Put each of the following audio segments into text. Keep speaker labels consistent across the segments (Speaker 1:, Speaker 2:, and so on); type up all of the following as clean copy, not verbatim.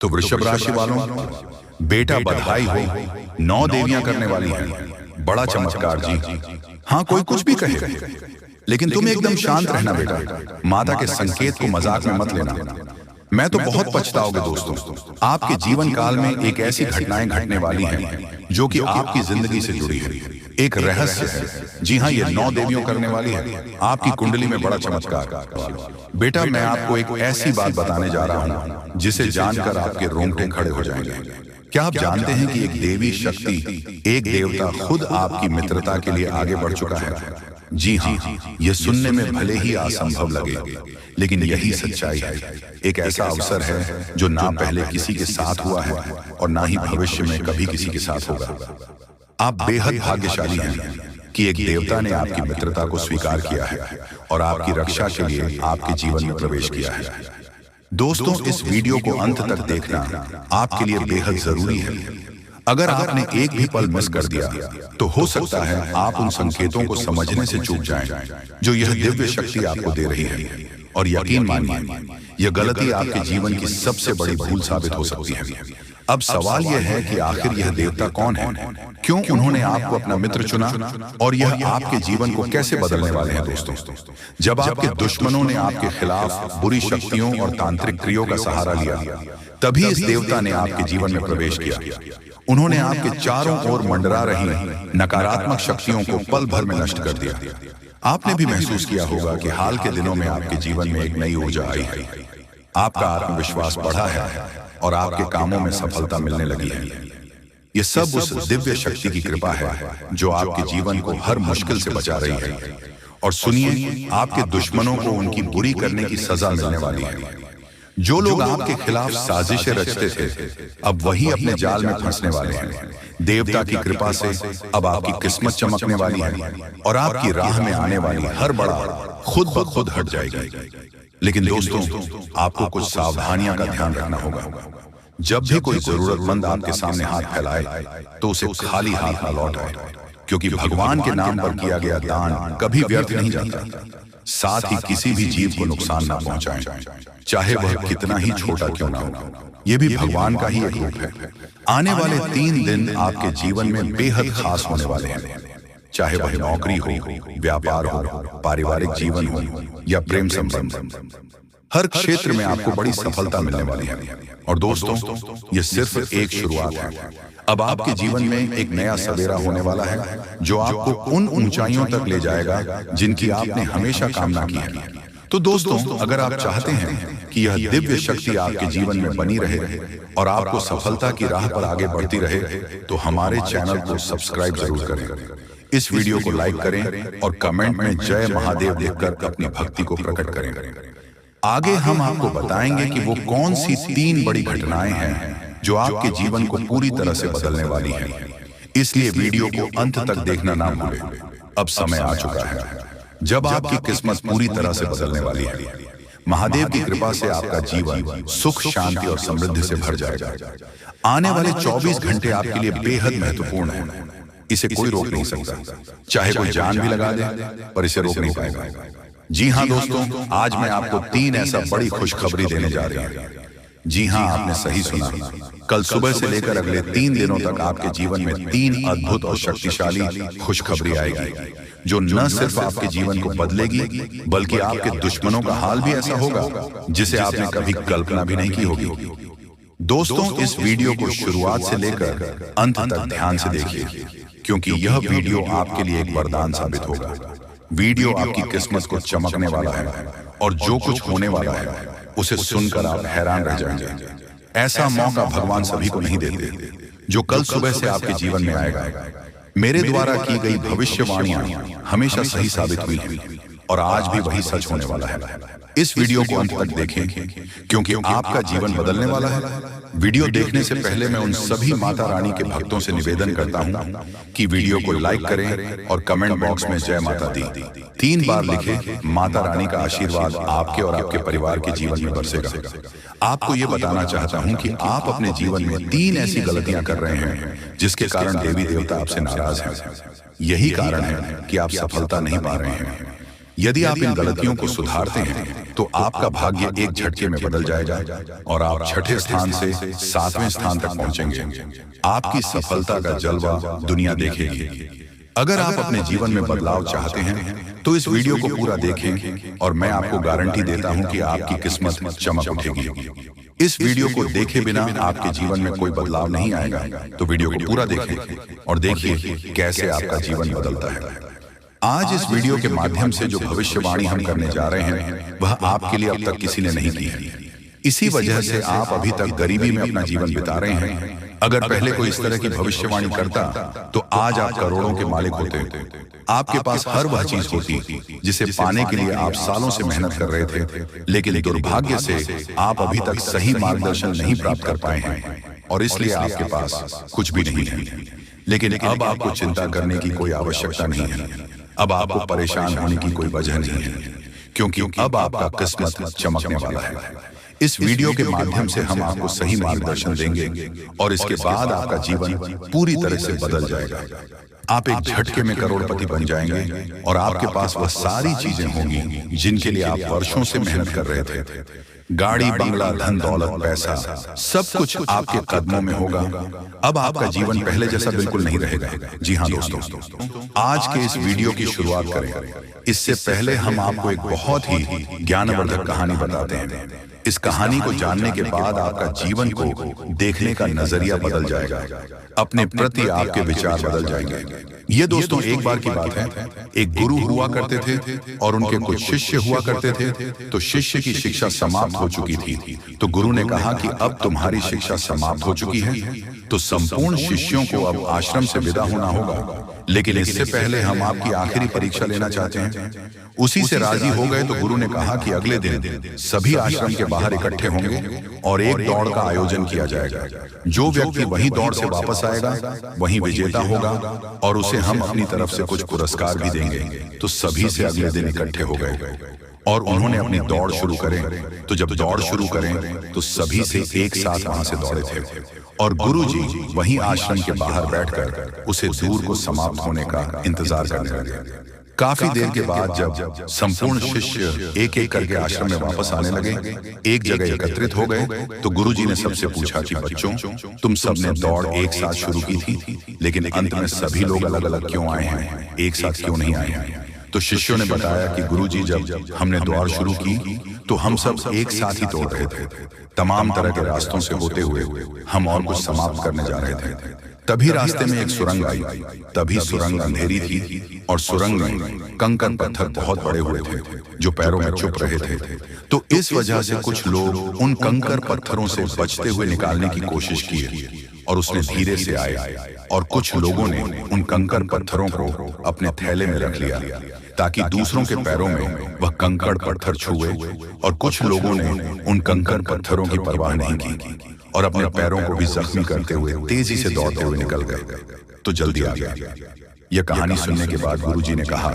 Speaker 1: तो वृषभ राशि वालों, बेटा बधाई हो, 9 देवियां करने वाली हैं। बड़ा चमत्कार जी। हाँ, कोई कुछ भी कहे, लेकिन तुम एकदम शांत रहना बेटा। माता के संकेत को मजाक में मत लेना। मैं तो बहुत पछताओगे दोस्तों। आपके जीवन काल में एक ऐसी घटनाएं घटने वाली हैं जो कि आपकी जिंदगी से जुड़ी है। एक रहस्य है। जी हाँ, ये 9 देवियों करने वाली है। आपकी कुंडली में बड़ा चमत्कार। बेटा, मैं आपको एक ऐसी बात बताने जा रहा हूँ जिसे जानकर आपके रोंगटे खड़े हो जाएंगे। क्या आप जानते हैं कि एक देवी शक्ति, एक देवता खुद आपकी मित्रता के लिए आगे बढ़ चुका है? जी हाँ, यह सुनने में भले ही असंभव लगे, लेकिन यही सच्चाई है। एक ऐसा अवसर है जो ना पहले किसी के साथ हुआ है और ना ही भविष्य में कभी किसी के साथ होगा। आप बेहद भाग्यशाली हैं कि एक देवता ने आपकी मित्रता को स्वीकार किया है और आपकी रक्षा के लिए आपके जीवन में प्रवेश किया है। दोस्तों, इस वीडियो को अंत तक देखना आपके लिए बेहद जरूरी है। अगर आपने एक भी पल मिस कर दिया तो हो सकता है आप उन संकेतों को समझने से चूक जाएं जो यह दिव्य शक्ति आपको दे रही है। और यकीन मानिए, यह गलती आपके जीवन की सबसे बड़ी भूल साबित हो सकती है। अब सवाल यह है कि आखिर यह देवता कौन है, क्यों उन्होंने आपको अपना मित्र चुना और यह आपके जीवन को कैसे बदलने वाले हैं दोस्तों। जब आपके दुश्मनों ने आपके खिलाफ बुरी शक्तियों और तांत्रिक क्रियों का सहारा लिया, तभी इस देवता ने आपके जीवन में प्रवेश किया। उन्होंने आपके चारों ओर मंडरा रही नकारात्मक शक्तियों को पल भर में नष्ट कर दिया। आपने भी महसूस किया होगा कि हाल के दिनों में आपके जीवन में एक नई ऊर्जा आई है। आपका आत्मविश्वास बढ़ा है और आपके कामों में सफलता मिलने लगी है। ये सब उस दिव्य शक्ति की कृपा है जो आपके जीवन को हर मुश्किल से बचा रही है। और सुनिए, आपके दुश्मनों को उनकी बुरी करने की सजा मिलने वाली है। जो लोग आपके खिलाफ साजिशें रचते थे, अब वही अपने जाल में फंसने वाले हैं। देवता की कृपा से अब आपकी किस्मत चमकने वाली है और आपकी राह में आने वाली हर बड़ा खुद ब खुद हट जाएगी। लेकिन दोस्तों, आपको कुछ सावधानियां का ध्यान रखना होगा। जब भी कोई जरूरतमंद आपके सामने हाथ फैलाए तो उसे खाली हाथ न लौटाए, क्योंकि भगवान के नाम पर किया गया दान कभी व्यर्थ नहीं जाता। साथ ही किसी भी जीव को नुकसान ना पहुंचाएं, चाहे वह कितना ही छोटा क्यों ना हो। यह भी भगवान का ही एक रूप है। आने वाले 3 दिन आपके जीवन में बेहद खास होने वाले हैं। चाहे वह नौकरी हो, व्यापार हो, पारिवारिक जीवन हो या प्रेम संबंध, हर क्षेत्र में आपको बड़ी सफलता मिलने वाली है। और दोस्तों, यह सिर्फ एक शुरुआत है। अब आपके जीवन में एक नया सवेरा होने वाला है जो आपको उन ऊंचाइयों तक ले जाएगा जिनकी आपने हमेशा कामना की है। तो दोस्तों, अगर आप चाहते हैं कि यह दिव्य शक्ति आपके जीवन में बनी रहे और आपको सफलता की राह पर आगे बढ़ती रहे, तो हमारे चैनल को सब्सक्राइब जरूर करें। इस वीडियो को लाइक करें और कमेंट में जय महादेव लिखकर अपनी भक्ति को प्रकट करें। आगे हम आपको बताएंगे कि वो कौन सी 3 बड़ी घटनाएं हैं जो आपके जीवन को पूरी तरह से बदलने वाली हैं। इसलिए वीडियो को अंत तक देखना ना भूलें। अब समय आ चुका है जब आपकी किस्मत पूरी तरह से बदलने वाली है। महादेव की कृपा से आपका जीवन सुख, शांति और समृद्धि से भर जाएगा। आने वाले 24 घंटे आपके लिए बेहद महत्वपूर्ण है। इसे कोई रोक नहीं सकता, चाहे कोई जान भी लगा दे, पर इसे रोक नहीं पाएगा। जी हाँ दोस्तों, आज मैं आपको 3 ऐसा बड़ी खुशखबरी देने जा रही हूँ। जी हाँ, आपने सही सुना। कल सुबह से लेकर अगले 3 दिनों तक आपके जीवन में 3 अद्भुत और शक्तिशाली खुशखबरी आएगी जो न सिर्फ आपके जीवन को बदलेगी, बल्कि आपके दुश्मनों का हाल भी ऐसा होगा जिसे आपने कभी कल्पना भी नहीं की होगी। दोस्तों, इस वीडियो को शुरुआत से लेकर अंत तक ध्यान से देखिए, क्योंकि यह वीडियो आपके लिए एक वरदान साबित होगा। वीडियो आपकी किस्मत को चमकने वाला है और जो कुछ होने वाला है उसे सुनकर आप हैरान रह जाएंगे। ऐसा मौका भगवान सभी को नहीं देते। जो कल सुबह से आपके जीवन में आएगा, मेरे द्वारा की गई भविष्यवाणियां हमेशा सही साबित हुई हैं और आज भी वही सच होने वाला है। इस वीडियो को अंत तक देखें, क्योंकि आपका जीवन बदलने वाला है। वीडियो देखने से पहले मैं उन सभी माता रानी के भक्तों से निवेदन करता हूं कि वीडियो को लाइक करें और कमेंट बॉक्स में जय माता दी 3 बार लिखें। माता रानी का आशीर्वाद आपके और आपके परिवार के जीवन में बरसेगा। आपको ये बताना चाहता हूं कि आप अपने जीवन में 3 ऐसी गलतियां कर रहे हैं जिसके कारण देवी देवता आपसे नाराज हैं। यही कारण है कि आप सफलता नहीं पा रहे हैं। यदि आप इन गलतियों को सुधारते हैं तो आपका भाग्य एक झटके में बदल जाएगा और आप छठे स्थान से 7वें स्थान तक पहुंचेंगे। आपकी सफलता का जलवा दुनिया देखेगी। अगर आप अपने जीवन में बदलाव चाहते हैं तो इस वीडियो को पूरा देखें और मैं आपको गारंटी देता हूं कि आपकी किस्मत चमक उठेगी। इस वीडियो को देखे बिना आपके जीवन में कोई बदलाव नहीं आएगा, तो वीडियो को पूरा देखें और देखिए कैसे आपका जीवन बदलता है। आज इस वीडियो के माध्यम से जो भविष्यवाणी हम करने जा रहे हैं वह आपके लिए अब तक किसी ने नहीं की है। इसी वजह से आप अभी तक गरीबी में अपना जीवन बिता रहे हैं। अगर पहले कोई इस तरह की भविष्यवाणी करता तो आज आप करोड़ों के मालिक होते। आपके पास हर वह चीज होती जिसे पाने के लिए आप सालों से मेहनत कर रहे थे, लेकिन दुर्भाग्य से आप अभी तक सही मार्गदर्शन नहीं प्राप्त कर पाए हैं और इसलिए आपके पास कुछ भी नहीं है। लेकिन अब आपको चिंता करने की कोई आवश्यकता नहीं है। अब आपको परेशान होने की कोई वजह नहीं है, क्योंकि अब आपका किस्मत चमकने वाला है। इस वीडियो के माध्यम से हम आपको सही मार्गदर्शन देंगे और इसके बाद आपका जीवन पूरी तरह से बदल जाएगा। आप एक झटके में करोड़पति बन जाएंगे और आपके पास वह सारी चीजें होंगी जिनके लिए आप वर्षों से मेहनत कर रहे थे। गाड़ी, बंगला, धन दौलत, पैसा, सब कुछ आपके कदमों में होगा। अब आपका जीवन पहले जैसा बिल्कुल नहीं रहेगा। जी हाँ दोस्तों, आज के इस वीडियो की शुरुआत करें। इससे पहले हम आपको एक बहुत ही ज्ञानवर्धक कहानी बताते हैं। इस कहानी को जानने के बाद आपका जीवन को देखने का नजरिया बदल जाएगा। अपने प्रति आपके विचार बदल जाएंगे। ये दोस्तों एक बार की बात है। एक गुरु हुआ करते थे और उनके कुछ शिष्य हुआ करते थे। तो शिष्य की शिक्षा समाप्त हो चुकी थी। तो गुरु ने कहा कि अब तुम्हारी शिक्षा समाप्त हो चुकी है, तो संपूर्ण शिष्यों को अब आश्रम से विदा होना होगा। लेकिन इससे पहले हम आपकी आखिरी परीक्षा लेना चाहते हैं। उसी से राजी हो गए तो गुरु ने कहा कि अगले दिन सभी आश्रम के बाहर इकट्ठे होंगे और एक दौड़ का आयोजन किया जाएगा। जो व्यक्ति वही दौड़ से वापस आएगा वही विजेता होगा और उसे हम अपनी तरफ से कुछ पुरस्कार भी देंगे। तो सभी से अगले दिन इकट्ठे हो गए और उन्होंने अपनी दौड़ शुरू करें। तो जब दौड़ शुरू करें तो सभी से एक साथ वहां से दौड़े थे और गुरुजी वहीं आश्रम के बाहर बैठकर उसे दूर को समाप्त होने का इंतजार करने लगे। काफी देर के बाद जब संपूर्ण शिष्य एक एक करके आश्रम में वापस आने लगे, एक जगह एकत्रित हो गए, तो गुरुजी ने सबसे पूछा कि बच्चों, तुम सबने दौड़ एक साथ शुरू की थी, लेकिन अंत में सभी लोग अलग अलग क्यों आए हैं, एक साथ क्यों नहीं आए हैं? तो शिष्यों ने बताया कि गुरुजी, जब हमने दौड़ शुरू की तो हम सब एक साथ ही दौड़ रहे थे। तमाम तरह के रास्तों से होते हुए हम और कुछ समाप्त करने जा रहे थे। तभी रास्ते में एक सुरंग आई। तभी सुरंग अंधेरी थी और सुरंग में कंकड़ पत्थर बहुत बड़े हुए थे जो पैरों में चुभ रहे थे। तो इस वजह से कुछ लोग उन कंकड़ पत्थरों से बचते हुए निकालने की कोशिश की और उसने धीरे से आए और कुछ लोगों ने उन कंकड़ पत्थरों को अपने थैले में रख लिया ताकि दूसरों के पैरों में वह कंकड़ पत्थर छुए, और कुछ लोगों ने उन कंकड़ पत्थरों की परवाह नहीं की और अपने पैरों को भी जख्मी करते हुए तेजी से दौड़ते हुए निकल गए। तो जल्दी आ गया। यह कहानी सुनने के बाद गुरुजी ने कहा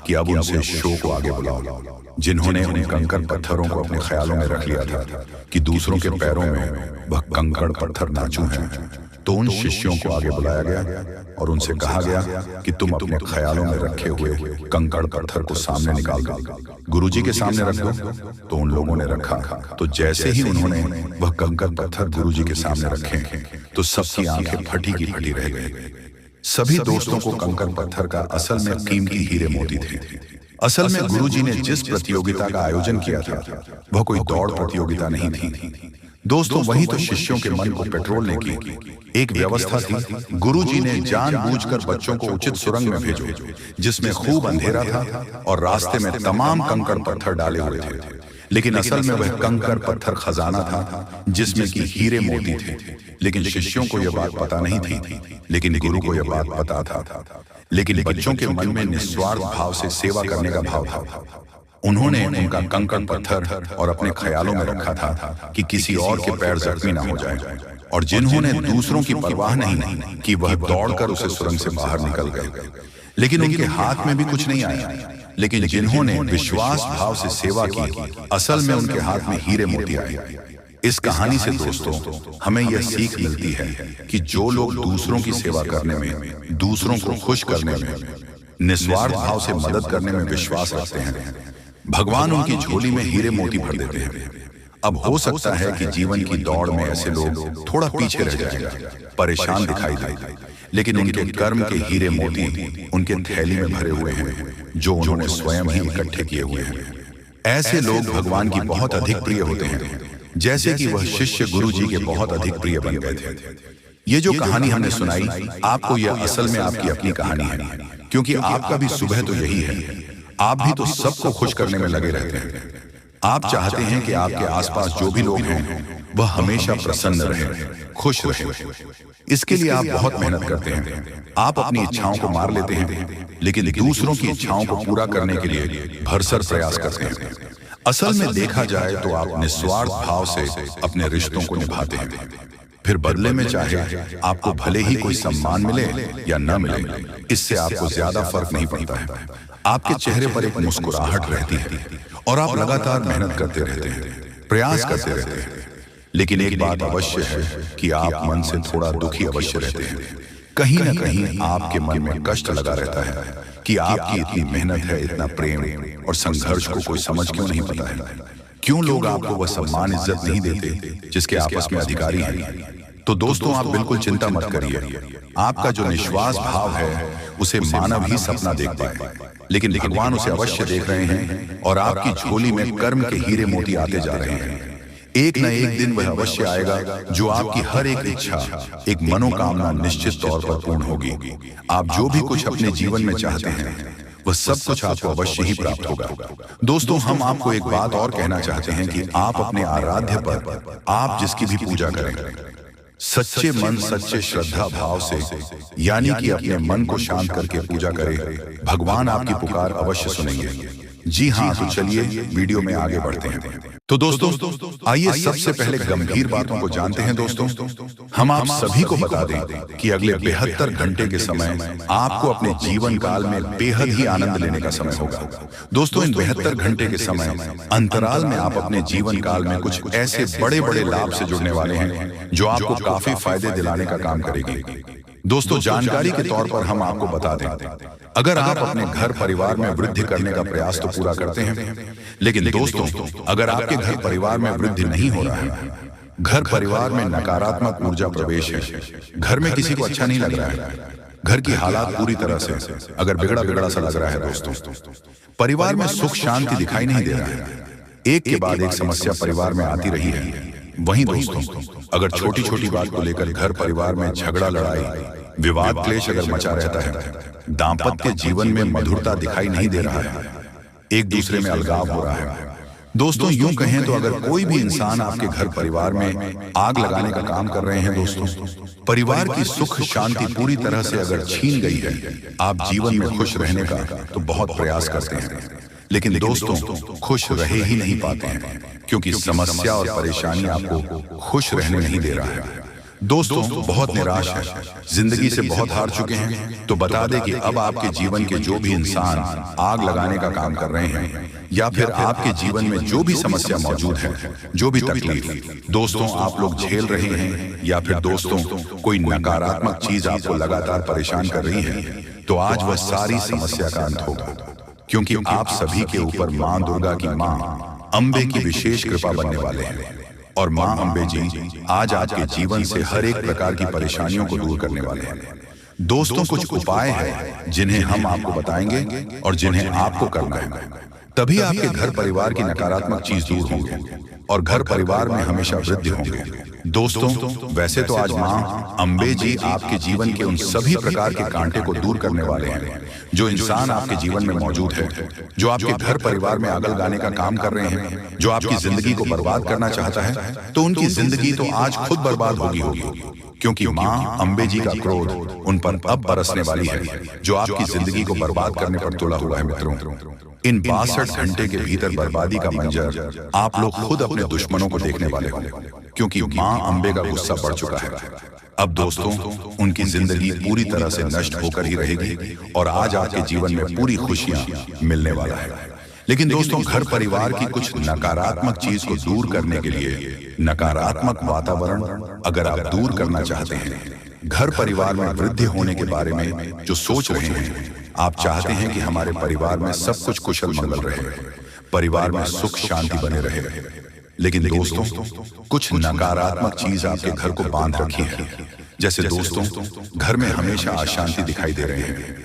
Speaker 1: कि अब उनसे शो को आगे बुलाओ, जिन्होंने उन कंकड़ पत्थरों को अपने ख्यालों में रख लिया था कि दूसरों के पैरों में वह कंकड़ पत्थर नाचू हैं। तो उन शिष्यों को आगे बुलाया गया और उनसे कहा गया कि तुम अपने ख्यालों में रखे हुए कंकड़ पत्थर को सामने निकाल दो, गुरुजी के सामने रख दो। तो उन लोगों ने रखा। तो जैसे ही उन्होंने वह कंकड़ पत्थर गुरुजी के सामने रखे तो सबकी आंखें फटी की फटी रह गई। सभी दोस्तों को कंकड़ पत्थर का असल में कीमती हीरे मोती थे। असल में गुरुजी ने जिस प्रतियोगिता का आयोजन किया था वह कोई दौड़ प्रतियोगिता नहीं थी दोस्तों, वही तो शिष्यों के मन को पेट्रोलने की एक व्यवस्था थी। गुरुजी ने जानबूझकर बच्चों को उचित सुरंग में भेजो जिसमें खूब अंधेरा था और रास्ते में तमाम कंकड़ पत्थर डाले हुए थे, लेकिन असल में वह कंकड़ पत्थर खजाना था जिसमें कि हीरे मोती थे। लेकिन शिष्यों को यह बात पता नहीं थी, लेकिन गुरु को यह बात पता था। लेकिन बच्चों के मन में निस्वार्थ भाव से सेवा करने का भाव था। उन्होंने उनका कंकड़ पत्थर और अपने ख्यालों में रखा था कि किसी और के पैर जख्मी ना हो जाए, और जिन्होंने दूसरों की परवाह नहीं कि वह दौड़कर उसे सुरंग से बाहर निकल गए, लेकिन उनके हाथ में भी कुछ नहीं आया। लेकिन जिन्होंने विश्वास भाव से सेवा की, असल में उनके हाथ में हीरे मोती आए। इस कहानी से दोस्तों हमें यह सीख मिलती है कि जो लोग दूसरों की सेवा करने में, दूसरों को खुश करने में निस्वार्थ भाव से मदद करने में विश्वास रखते हैं। भगवान उनकी झोली में हीरे मोती भर देते हैं। अब हो सकता है कि जीवन की दौड़ में ऐसे लोग थोड़ा पीछे रह जाएंगे, परेशान दिखाई दे, लेकिन उनके कर्म के हीरे मोती उनके थैली में भरे हुए हैं, जो उन्होंने स्वयं ही इकट्ठे किए हुए हैं। ऐसे लोग भगवान की बहुत अधिक प्रिय होते हैं, जैसे कि वह शिष्य गुरु जी के बहुत अधिक प्रिय बन गए थे। ये जो कहानी हमने सुनाई आपको, यह असल में आपकी अपनी कहानी है, क्योंकि आपका भी सुबह तो यही है। आप भी तो सबको खुश करने में लगे रहते हैं। आप चाहते हैं कि आपके आसपास जो भी लोग हैं वह हमेशा प्रसन्न रहे, खुश रहे। इसके लिए आप बहुत मेहनत करते हैं। आप अपनी इच्छाओं को मार लेते हैं, लेकिन दूसरों की इच्छाओं को पूरा करने के लिए भरसक प्रयास करते हैं। असल में देखा जाए तो आप निस्वार्थ भाव से अपने रिश्तों को निभाते हैं। फिर बदले में चाहे आपको भले ही कोई सम्मान मिले या न मिले, इससे आपको ज्यादा फर्क नहीं पड़ता है। आपके चेहरे पर एक मुस्कुराहट रहती है और आप लगातार मेहनत करते रहते हैं, प्रयास करते रहते हैं। लेकिन एक बात अवश्य है कि आप मन से थोड़ा दुखी अवश्य रहते हैं। कहीं न कहीं आपके मन में कष्ट लगा रहता है कि आपकी इतनी मेहनत है, इतना प्रेम और संघर्ष को कोई समझ क्यों नहीं पाता है। क्यों लोग आपको वह सम्मान इज्जत नहीं देते जिसके आपस में अधिकारी हैं। तो दोस्तों, आप बिल्कुल चिंता मत करिए। आपका जो निश्वास भाव है उसे मानव ही सपना देख पाए, लेकिन भगवान उसे अवश्य देख रहे हैं और आपकी झोली में कर्म के हीरे मोती आते जा रहे हैं। एक न एक दिन वह अवश्य आएगा जो आपकी हर एक इच्छा, एक मनोकामना निश्चित तौर पर पूर्ण होगी। आप जो भी कुछ अपने जीवन में चाहते हैं वह सब कुछ आपको अवश्य ही प्राप्त होगा। दोस्तों, हम आपको एक बात और कहना चाहते हैं कि आप अपने आराध्य पर आप जिसकी भी पूजा करें, सच्चे मन सच्चे श्रद्धा भाव से, यानी कि अपने मन को शांत करके पूजा करें, भगवान आपकी पुकार अवश्य सुनेंगे। जी हाँ, तो चलिए वीडियो में आगे बढ़ते हैं। तो दोस्तों, आइए सबसे पहले गंभीर बातों को जानते हैं। दोस्तों, हम आप सभी को बता दें कि अगले 72 घंटे के समय आपको अपने जीवन काल में बेहद ही आनंद लेने का समय होगा। दोस्तों, इन 72 घंटे के समय अंतराल में आप अपने जीवन काल में कुछ ऐसे बड़े बड़े लाभ से जुड़ने वाले हैं जो आपको काफी फायदे दिलाने का काम करेगी। दोस्तों, जानकारी के तौर पर हम आपको बता दें, अगर आप अपने घर परिवार में वृद्धि करने का प्रयास तो पूरा करते हैं, लेकिन दोस्तों, अगर आपके घर परिवार में वृद्धि नहीं हो रहा है, घर परिवार में नकारात्मक ऊर्जा प्रवेश है, घर में किसी को अच्छा नहीं लग रहा है, घर की हालात पूरी तरह से अगर बिगड़ा बिगड़ा सा लग रहा है, दोस्तों, परिवार में सुख शांति दिखाई नहीं दे रहा है, एक के बाद एक समस्या परिवार में आती रही है। वहीं दोस्तों, अगर छोटी छोटी बात को लेकर घर परिवार में झगड़ा लड़ाई विवाद क्लेश अगर मचा रहता है, दाम्पत्य जीवन में मधुरता दिखाई नहीं दे रहा है, एक दूसरे में अलगाव हो रहा है, दोस्तों, यूं कहें तो अगर कोई भी इंसान आपके घर परिवार में आग लगाने का काम कर रहे हैं, दोस्तों, परिवार की सुख शांति पूरी तरह से अगर छीन गई है, आप जीवन में खुश रहने का तो बहुत प्रयास करते हैं, लेकिन दोस्तों खुश रहे ही नहीं पाते हैं, क्योंकि समस्या और परेशानी आपको खुश रहने नहीं दे रहा है। दोस्तों, बहुत निराश है, जिंदगी से बहुत हार चुके हैं, तो बता दें कि अब आपके जीवन के जो भी इंसान आग लगाने का काम कर रहे हैं, या फिर आपके जीवन में जो भी समस्या मौजूद है, जो भी तकलीफ दोस्तों आप लोग झेल रहे हैं, या फिर दोस्तों कोई नकारात्मक चीज आपको लगातार परेशान कर रही है, तो आज वह सारी समस्या का अंत होगा, क्योंकि आप सभी के ऊपर माँ दुर्गा की माँ अम्बे की विशेष कृपा बनने वाले हैं। और माँ अम्बे जी आज आपके जीवन से हर एक प्रकार की परेशानियों को दूर करने वाले हैं। दोस्तों, कुछ उपाय हैं जिन्हें हम आपको बताएंगे और जिन्हें आपको करना है, तभी आपके घर परिवार की नकारात्मक चीज दूर होंगे और घर परिवार में हमेशा वृद्धि होंगे। दोस्तों, वैसे तो आज माँ अम्बे जी आपके जीवन के उन सभी प्रकार के कांटे को दूर करने वाले हैं जो इंसान आपके जीवन में मौजूद है, जो आपके घर परिवार में आग लगाने का काम कर रहे हैं, जो आपकी जिंदगी को बर्बाद करना चाहता है, तो उनकी जिंदगी तो आज खुद बर्बाद होगी, क्योंकि माँ अम्बे जी का क्रोध उन पर अब बरसने वाली है, जो आपकी जिंदगी को बर्बाद करने पर तुला हुआ है। मित्रों, इन 62 घंटे के भीतर बर्बादी का मंजर आप लोग खुद अपने दुश्मनों को देखने वाले हो, क्योंकि माँ अम्बे का गुस्सा बढ़ चुका है। अब दोस्तों, उनकी जिंदगी पूरी तरह से नष्ट होकर ही रहेगी और आज आपके जीवन में पूरी खुशियां मिलने वाला है। लेकिन दोस्तों, घर परिवार की कुछ नकारात्मक चीज को दूर करने के लिए, नकारात्मक वातावरण अगर आप दूर करना चाहते हैं, घर परिवार में वृद्धि होने के बारे में जो सोच रहे हैं, आप चाहते हैं कि हमारे परिवार में सब कुछ कुशल मंगल रहे, परिवार में सुख शांति बने रहे। लेकिन दोस्तों, कुछ नकारात्मक चीज आपके घर को बांध रखी है। जैसे दोस्तों, घर में हमेशा अशांति दिखाई दे रहे हैं।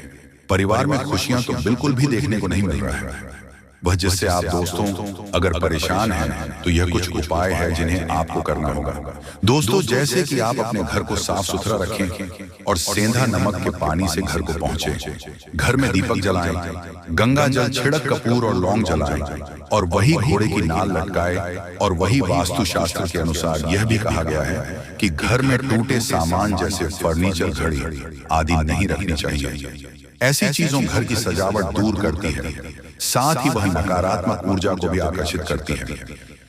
Speaker 1: परिवार में खुशियां तो बिल्कुल भी देखने को नहीं मिल रहा है। वह जिससे आप दोस्तों अगर परेशान हैं तो यह कुछ उपाय है जिन्हें आपको करना होगा। दोस्तों, जैसे कि आप अपने घर को साफ सुथरा रखें और सेंधा नमक के पानी से घर को पहुंचे, घर में दीपक जलाएं, गंगा जल छिड़क कपूर और लौंग जलाएं और वही घोड़े की नाल लटकाए। और वही वास्तु शास्त्र के अनुसार यह भी कहा गया है कि घर में टूटे सामान जैसे फर्नीचर, घड़ी आदि नहीं रखनी चाहिए। ऐसी चीजों घर की सजावट दूर करती है, साथ ही वह नकारात्मक ऊर्जा को भी आकर्षित करती है।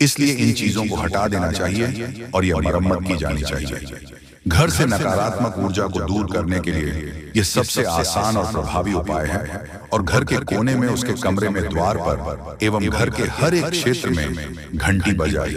Speaker 1: इसलिए इन चीजों को हटा देना चाहिए और यह मरम्मत की जानी चाहिए। घर से नकारात्मक ऊर्जा को दूर करने के लिए यह सबसे आसान और प्रभावी उपाय है। और घर के कोने में, उसके कमरे में, द्वार पर एवं घर के हर एक क्षेत्र में घंटी बजाई।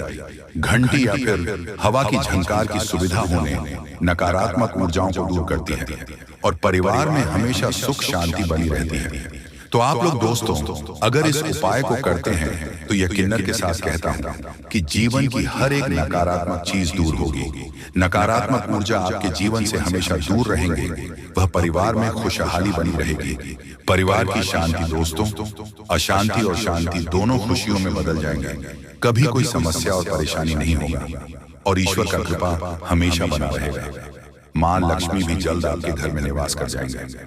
Speaker 1: घंटी या फिर हवा की झंकार की सुविधा होने नकारात्मक ऊर्जाओं को दूर करती है और परिवार में हमेशा सुख शांति बनी रहती है। तो आप लोग दोस्तों, अगर इस उपाय को करते हैं तो यकीनन के साथ कहता हूं कि जीवन की हर एक नकारात्मक चीज दूर होगी। नकारात्मक ऊर्जा आपके जीवन से हमेशा दूर रहेंगे। वह परिवार में खुशहाली बनी रहेगी। परिवार की शांति दोस्तों, अशांति और शांति दोनों खुशियों में बदल जाएंगे। कभी कोई समस्या और परेशानी नहीं होगा और ईश्वर का कृपा हमेशा बना रहेगा। मां लक्ष्मी भी जल्द आपके घर में निवास कर जाएंगे।